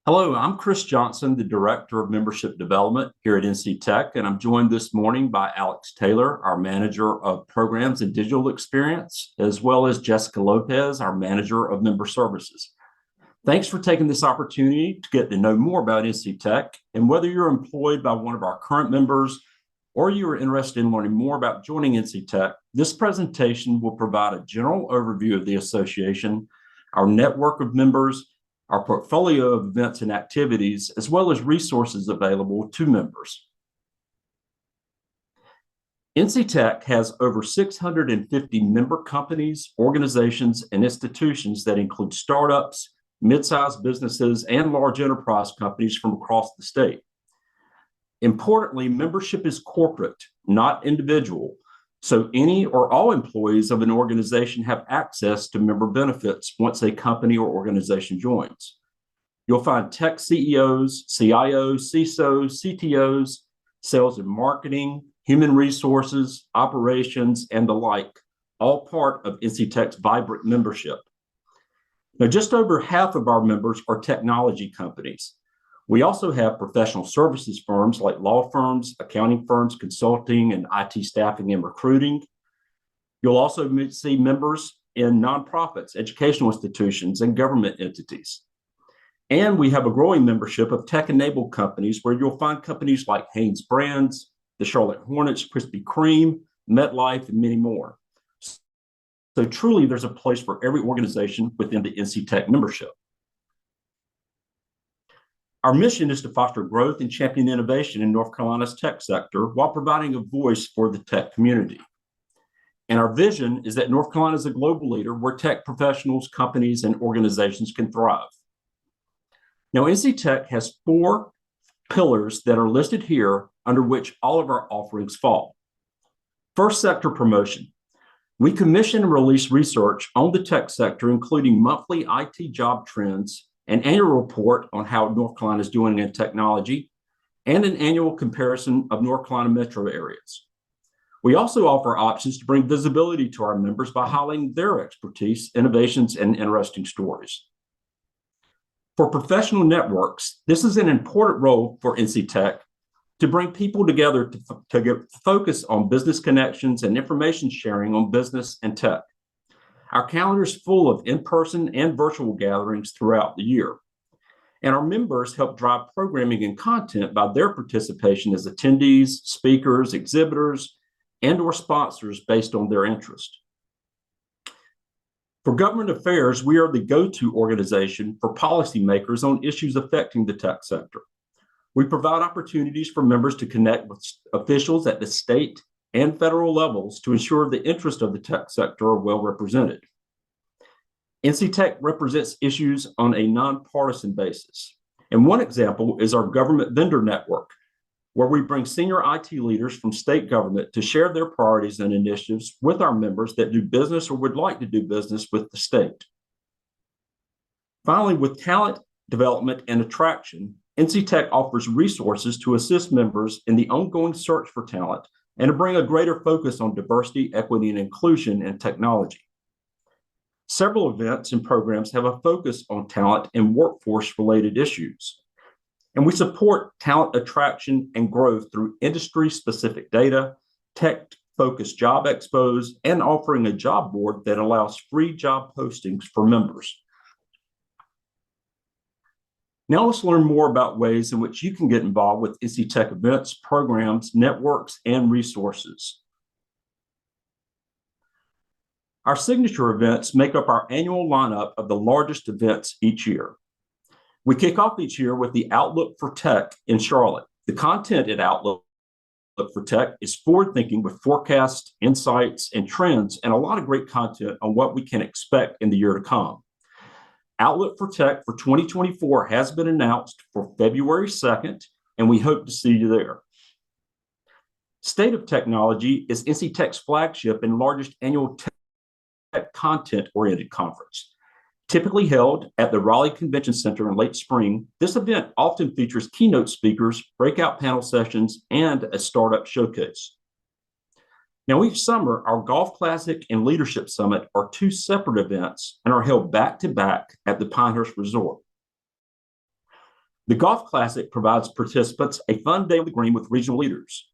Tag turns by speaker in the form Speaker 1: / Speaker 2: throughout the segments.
Speaker 1: Hello, I'm Chris Johnson, the Director of Membership Development here at NC Tech, and I'm joined this morning by Alex Taylor, our Manager of Programs and Digital Experience, as well as Jessica Lopez, our Manager of Member Services. Thanks for taking this opportunity to get to know more about NC Tech, and whether you're employed by one of our current members or you are interested in learning more about joining NC Tech, this presentation will provide a general overview of the association, our network of members, our portfolio of events and activities, as well as resources available to members. NC Tech has over 650 member companies, organizations, and institutions that include startups, mid-sized businesses, and large enterprise companies from across the state. Importantly, membership is corporate, not individual, so any or all employees of an organization have access to member benefits once a company or organization joins. You'll find tech CEOs, CIOs, CISOs, CTOs, sales and marketing, human resources, operations, and the like, all part of NC Tech's vibrant membership. Now, just over half of our members are technology companies. We also have professional services firms like law firms, accounting firms, consulting, and IT staffing and recruiting. You'll also see members in nonprofits, educational institutions, and government entities. And we have a growing membership of tech-enabled companies where you'll find companies like Hanes Brands, the Charlotte Hornets, Krispy Kreme, MetLife, and many more. So truly, there's a place for every organization within the NC Tech membership. Our mission is to foster growth and champion innovation in North Carolina's tech sector while providing a voice for the tech community. And our vision is that North Carolina is a global leader where tech professionals, companies, and organizations can thrive. Now, NC Tech has 4 pillars that are listed here under which all of our offerings fall. First, sector promotion. We commission and release research on the tech sector, including monthly IT job trends, an annual report on how North Carolina is doing in technology, and an annual comparison of North Carolina metro areas. We also offer options to bring visibility to our members by highlighting their expertise, innovations, and interesting stories. For professional networks, this is an important role for NC Tech to bring people together to focus on business connections and information sharing on business and tech. Our calendar is full of in-person and virtual gatherings throughout the year. And our members help drive programming and content by their participation as attendees, speakers, exhibitors, and/or sponsors based on their interest. For government affairs, we are the go-to organization for policymakers on issues affecting the tech sector. We provide opportunities for members to connect with officials at the state and federal levels to ensure the interests of the tech sector are well represented. NC Tech represents issues on a nonpartisan basis. And one example is our government vendor network, where we bring senior IT leaders from state government to share their priorities and initiatives with our members that do business or would like to do business with the state. Finally, with talent development and attraction, NC Tech offers resources to assist members in the ongoing search for talent and to bring a greater focus on diversity, equity, and inclusion in technology. Several events and programs have a focus on talent and workforce-related issues. And we support talent attraction and growth through industry-specific data, tech-focused job expos, and offering a job board that allows free job postings for members. Now let's learn more about ways in which you can get involved with NC Tech events, programs, networks, and resources. Our signature events make up our annual lineup of the largest events each year. We kick off each year with the Outlook for Tech in Charlotte. The content at Outlook for Tech is forward-thinking with forecasts, insights, and trends, and a lot of great content on what we can expect in the year to come. Outlook for Tech for 2024 has been announced for February 2nd, and we hope to see you there. State of Technology is NC Tech's flagship and largest annual tech content-oriented conference. Typically held at the Raleigh Convention Center in late spring, this event often features keynote speakers, breakout panel sessions, and a startup showcase. Now, each summer, our Golf Classic and Leadership Summit are 2 separate events and are held back-to-back at the Pinehurst Resort. The Golf Classic provides participants a fun day on the green with regional leaders,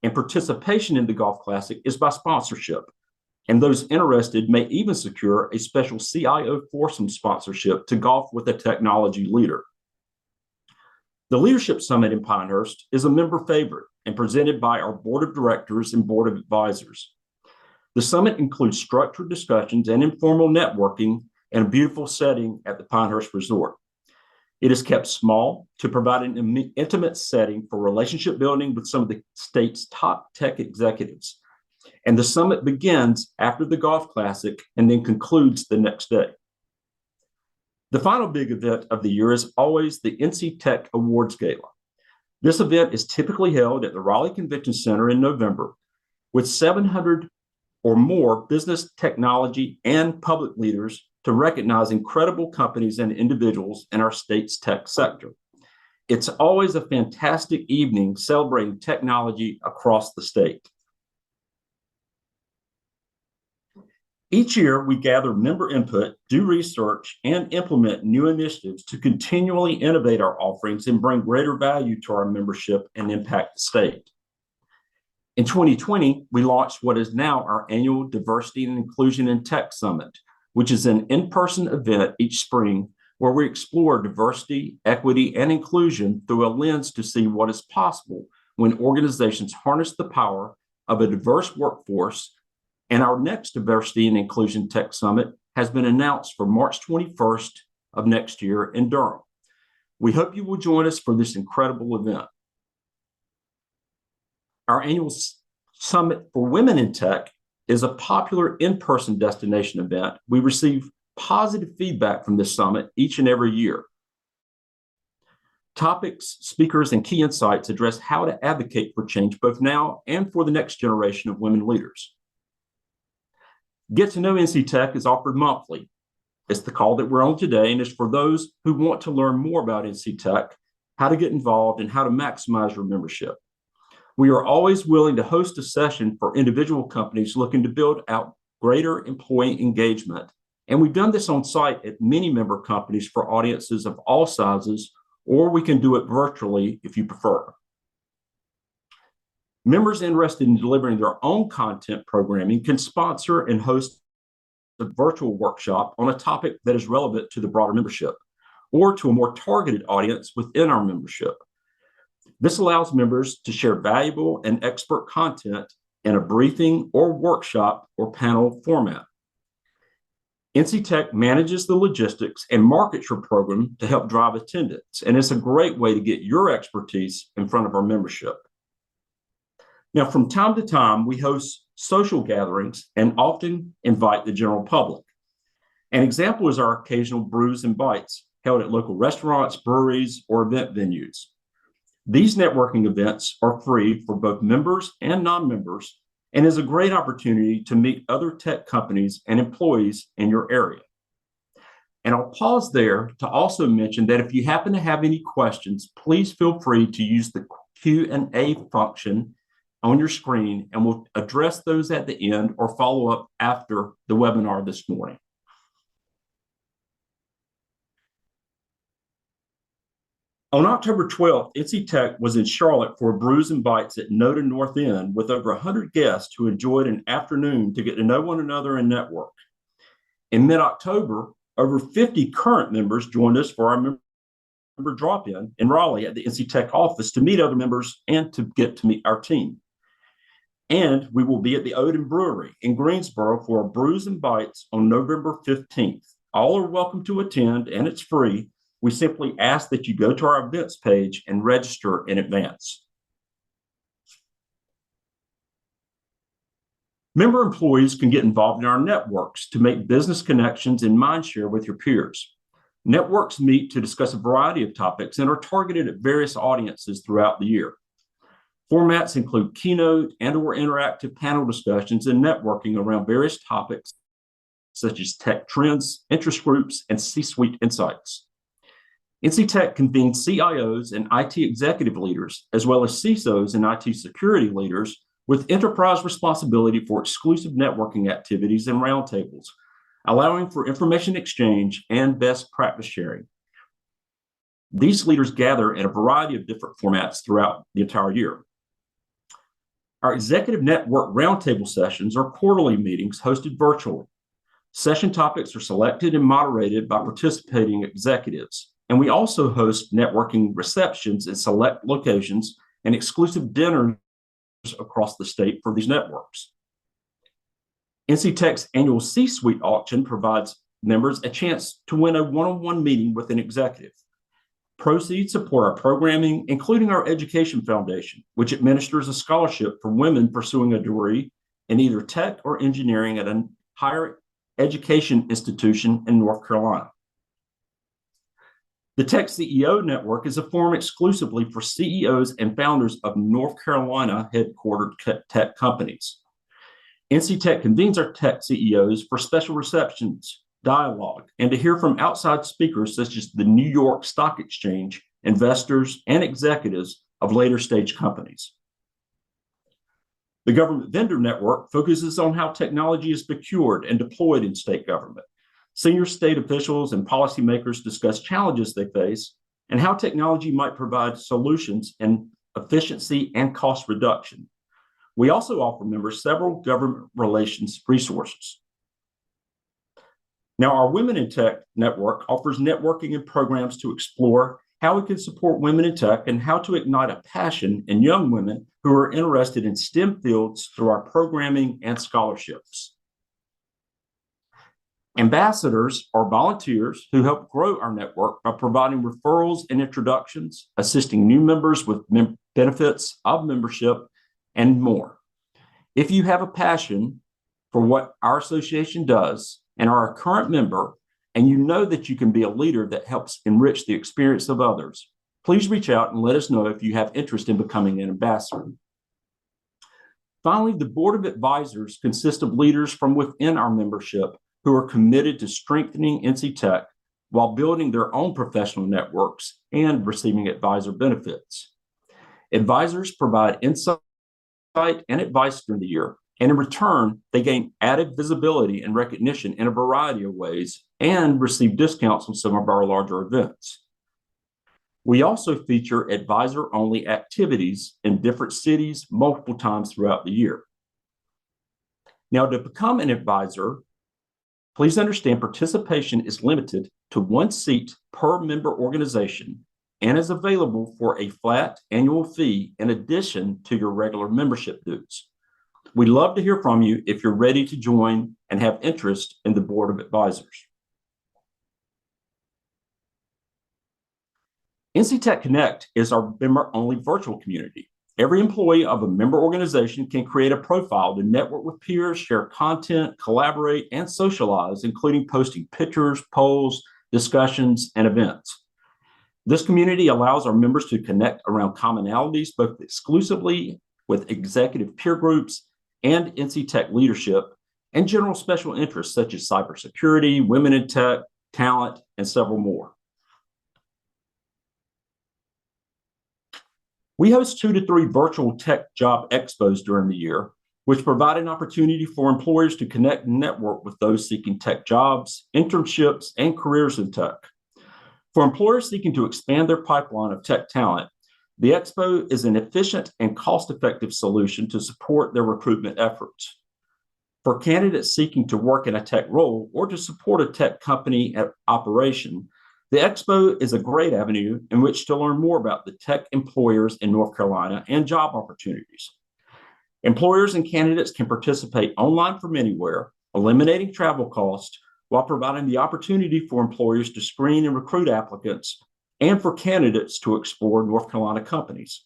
Speaker 1: and participation in the Golf Classic is by sponsorship, and those interested may even secure a special CIO foursome sponsorship to golf with a technology leader. The Leadership Summit in Pinehurst is a member favorite and presented by our Board of Directors and Board of Advisors. The summit includes structured discussions and informal networking in a beautiful setting at the Pinehurst Resort. It is kept small to provide an intimate setting for relationship building with some of the state's top tech executives. And the summit begins after the Golf Classic and then concludes the next day. The final big event of the year is always the NC Tech Awards Gala. This event is typically held at the Raleigh Convention Center in November, with 700 or more business, technology, and public leaders to recognize incredible companies and individuals in our state's tech sector. It's always a fantastic evening celebrating technology across the state. Each year, we gather member input, do research, and implement new initiatives to continually innovate our offerings and bring greater value to our membership and impact the state. In 2020, we launched what is now our annual Diversity and Inclusion in Tech Summit, which is an in-person event each spring where we explore diversity, equity, and inclusion through a lens to see what is possible when organizations harness the power of a diverse workforce. And our next Diversity and Inclusion Tech Summit has been announced for March 21st of next year in Durham. We hope you will join us for this incredible event. Our annual Summit for Women in Tech is a popular in-person destination event. We receive positive feedback from this summit each and every year. Topics, speakers, and key insights address how to advocate for change both now and for the next generation of women leaders. Get to Know NC Tech is offered monthly. It's the call that we're on today and is for those who want to learn more about NC Tech, how to get involved, and how to maximize your membership. We are always willing to host a session for individual companies looking to build out greater employee engagement. And we've done this on site at many member companies for audiences of all sizes, or we can do it virtually if you prefer. Members interested in delivering their own content programming can sponsor and host a virtual workshop on a topic that is relevant to the broader membership or to a more targeted audience within our membership. This allows members to share valuable and expert content in a briefing or workshop or panel format. NC Tech manages the logistics and markets your program to help drive attendance, and it's a great way to get your expertise in front of our membership. Now, from time to time, we host social gatherings and often invite the general public. An example is our occasional brews and bites held at local restaurants, breweries, or event venues. These networking events are free for both members and non-members and is a great opportunity to meet other tech companies and employees in your area. And I'll pause there to also mention that if you happen to have any questions, please feel free to use the Q&A function on your screen, and we'll address those at the end or follow up after the webinar this morning. On October 12th, NC Tech was in Charlotte for Brews and Bites at Noda North End with over 100 guests who enjoyed an afternoon to get to know one another and network. In mid-October, over 50 current members joined us for our member drop-in in Raleigh at the NC Tech office to meet other members and to get to meet our team. And we will be at the Odin Brewery in Greensboro for a Brews and Bites on November 15th. All are welcome to attend, and it's free. We simply ask that you go to our events page and register in advance. Member employees can get involved in our networks to make business connections and mindshare with your peers. Networks meet to discuss a variety of topics and are targeted at various audiences throughout the year. Formats include keynote and/or interactive panel discussions and networking around various topics such as tech trends, interest groups, and C-suite insights. NC Tech convenes CIOs and IT executive leaders, as well as CISOs and IT security leaders with enterprise responsibility for exclusive networking activities and roundtables, allowing for information exchange and best practice sharing. These leaders gather in a variety of different formats throughout the entire year. Our executive network roundtable sessions are quarterly meetings hosted virtually. Session topics are selected and moderated by participating executives. And we also host networking receptions in select locations and exclusive dinners across the state for these networks. NC Tech's annual C-Suite auction provides members a chance to win a one-on-one meeting with an executive. Proceeds support our programming, including our Education Foundation, which administers a scholarship for women pursuing a degree in either tech or engineering at a higher education institution in North Carolina. The Tech CEO Network is a forum exclusively for CEOs and founders of North Carolina headquartered tech companies. NC Tech convenes our tech CEOs for special receptions, dialogue, and to hear from outside speakers such as the New York Stock Exchange, investors, and executives of later stage companies. The Government Vendor Network focuses on how technology is procured and deployed in state government. Senior state officials and policymakers discuss challenges they face and how technology might provide solutions in efficiency and cost reduction. We also offer members several government relations resources. Now, our Women in Tech network offers networking and programs to explore how we can support women in tech and how to ignite a passion in young women who are interested in STEM fields through our programming and scholarships. Ambassadors are volunteers who help grow our network by providing referrals and introductions, assisting new members with benefits of membership, and more. If you have a passion for what our association does and are a current member, and you know that you can be a leader that helps enrich the experience of others, please reach out and let us know if you have interest in becoming an ambassador. Finally, the Board of Advisors consists of leaders from within our membership who are committed to strengthening NC Tech while building their own professional networks and receiving advisor benefits. Advisors provide insight and advice during the year, and in return, they gain added visibility and recognition in a variety of ways and receive discounts on some of our larger events. We also feature advisor-only activities in different cities multiple times throughout the year. Now, to become an advisor, please understand participation is limited to 1 seat per member organization and is available for a flat annual fee in addition to your regular membership dues. We'd love to hear from you if you're ready to join and have interest in the Board of Advisors. NC Tech Connect is our member-only virtual community. Every employee of a member organization can create a profile to network with peers, share content, collaborate, and socialize, including posting pictures, polls, discussions, and events. This community allows our members to connect around commonalities, both exclusively with executive peer groups and NC Tech leadership, and general special interests such as cybersecurity, women in tech, talent, and several more. We host 2 to 3 virtual tech job expos during the year, which provide an opportunity for employers to connect and network with those seeking tech jobs, internships, and careers in tech. For employers seeking to expand their pipeline of tech talent, the Expo is an efficient and cost-effective solution to support their recruitment efforts. For candidates seeking to work in a tech role or to support a tech company operation, the Expo is a great avenue in which to learn more about the tech employers in North Carolina and job opportunities. Employers and candidates can participate online from anywhere, eliminating travel costs while providing the opportunity for employers to screen and recruit applicants and for candidates to explore North Carolina companies.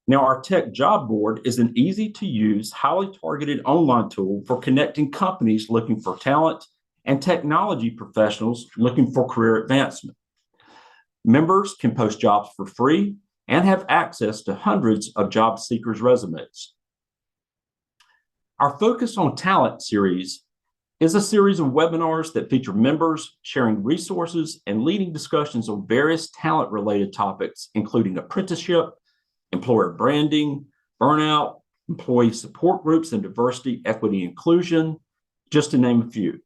Speaker 1: Now, our Tech Job Board is an easy-to-use, highly targeted online tool for connecting companies looking for talent and technology professionals looking for career advancement. Members can post jobs for free and have access to hundreds of job seekers' resumes. Our Focus on Talent series is a series of webinars that feature members sharing resources and leading discussions on various talent-related topics, including apprenticeship, employer branding, burnout, employee support groups, and diversity, equity, inclusion, just to name a few.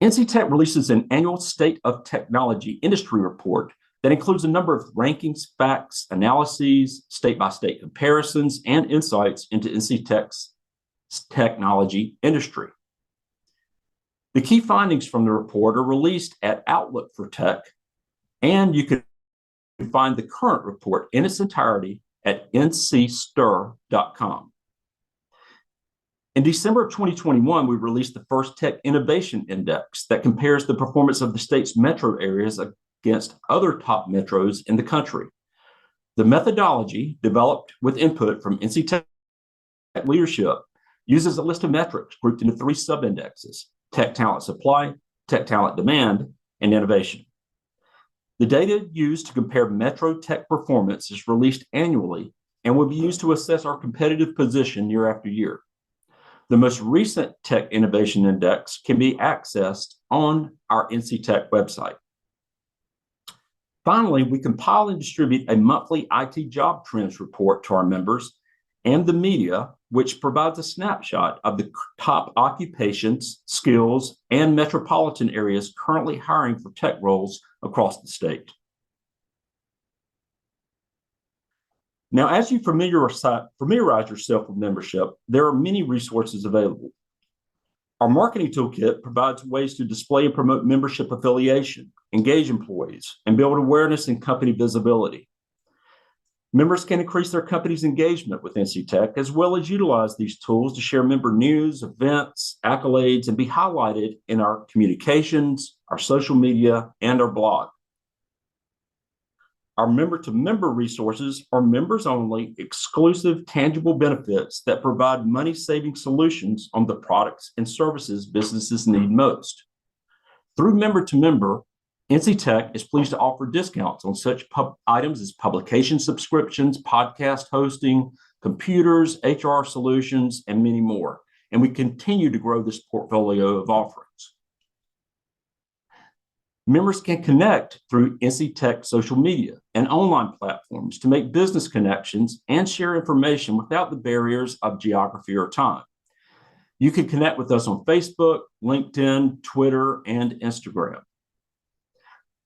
Speaker 1: NC Tech releases an annual State of Technology industry report that includes a number of rankings, facts, analyses, state-by-state comparisons, and insights into NC Tech's technology industry. The key findings from the report are released at Outlook for Tech, and you can find the current report in its entirety at ncstir.com. In December of 2021, we released the first Tech Innovation Index that compares the performance of the state's metro areas against other top metros in the country. The methodology, developed with input from NC Tech leadership, uses a list of metrics grouped into 3 sub-indexes: tech talent supply, tech talent demand, and innovation. The data used to compare metro tech performance is released annually and will be used to assess our competitive position year after year. The most recent Tech Innovation Index can be accessed on our NC Tech website. Finally, we compile and distribute a monthly IT job trends report to our members and the media, which provides a snapshot of the top occupations, skills, and metropolitan areas currently hiring for tech roles across the state. Now, as you familiarize yourself with membership, there are many resources available. Our marketing toolkit provides ways to display and promote membership affiliation, engage employees, and build awareness and company visibility. Members can increase their company's engagement with NC Tech, as well as utilize these tools to share member news, events, accolades, and be highlighted in our communications, our social media, and our blog. Our member-to-member resources are members-only, exclusive, tangible benefits that provide money-saving solutions on the products and services businesses need most. Through member-to-member, NC Tech is pleased to offer discounts on such items as publication subscriptions, podcast hosting, computers, HR solutions, and many more. And we continue to grow this portfolio of offerings. Members can connect through NC Tech social media and online platforms to make business connections and share information without the barriers of geography or time. You can connect with us on Facebook, LinkedIn, Twitter, and Instagram.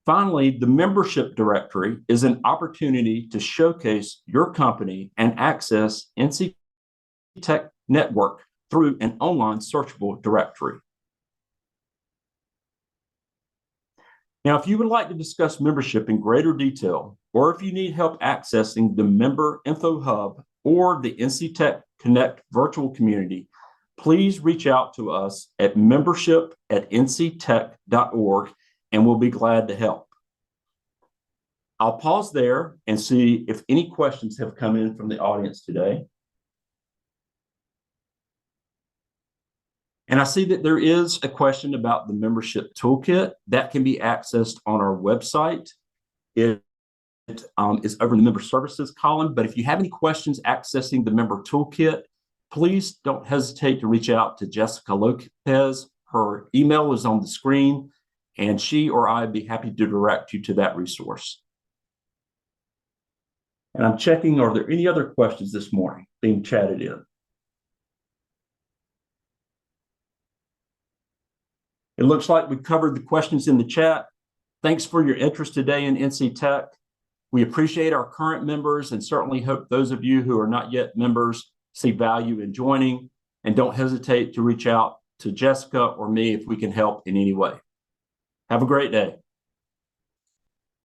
Speaker 1: Finally, the membership directory is an opportunity to showcase your company and access NC Tech Network through an online searchable directory. Now, if you would like to discuss membership in greater detail, or if you need help accessing the Member Info Hub or the NC Tech Connect virtual community, please reach out to us at membership@nctech.org, and we'll be glad to help. I'll pause there and see if any questions have come in from the audience today. And I see that there is a question about the membership toolkit that can be accessed on our website. It is over in the member services column, but if you have any questions accessing the member toolkit, please don't hesitate to reach out to Jessica Lopez. Her email is on the screen, and she or I would be happy to direct you to that resource. And I'm checking, are there any other questions this morning being chatted in? It looks like we covered the questions in the chat. Thanks for your interest today in NC Tech. We appreciate our current members and certainly hope those of you who are not yet members see value in joining, and don't hesitate to reach out to Jessica or me if we can help in any way. Have a great day.